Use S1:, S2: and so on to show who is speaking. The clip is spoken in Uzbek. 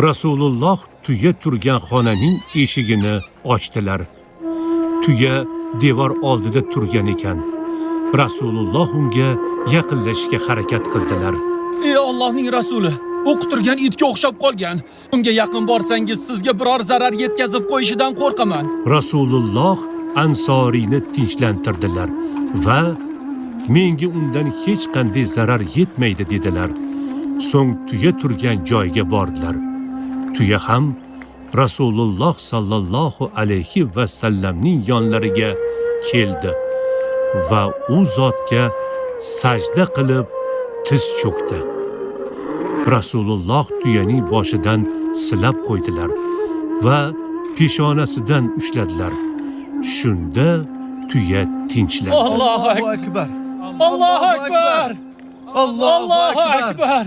S1: Rasululloh tuya turgan xonaning eshigini ochdilar. Tuya devor oldida turgan ekan. Rasululloh unga yaqinlashishga harakat qildilar.
S2: Ey Allohning rasuli, o'qitirgan itga o'xshab qolgan. Unga yaqin borsangiz sizga biror zarar yetkazib qo'yishidan qo'rqaman.
S1: Rasululloh Ansoriyni tinchlantirdilar va menga undan hech qanday zarar yetmaydi dedilar. So'ng tuya turgan joyga bordilar. Tuya ham Rasululloh sallallohu alayhi va sallamning yonlariga keldi va u zotga sajda qilib tiz cho'kdi. Rasululloh tuyaning boshidan silab qo'ydilar va peshonasidan ushladilar. Shunda tuya tinchlandi.
S2: Allohu akbar. Allohu akbar. Allohu akbar.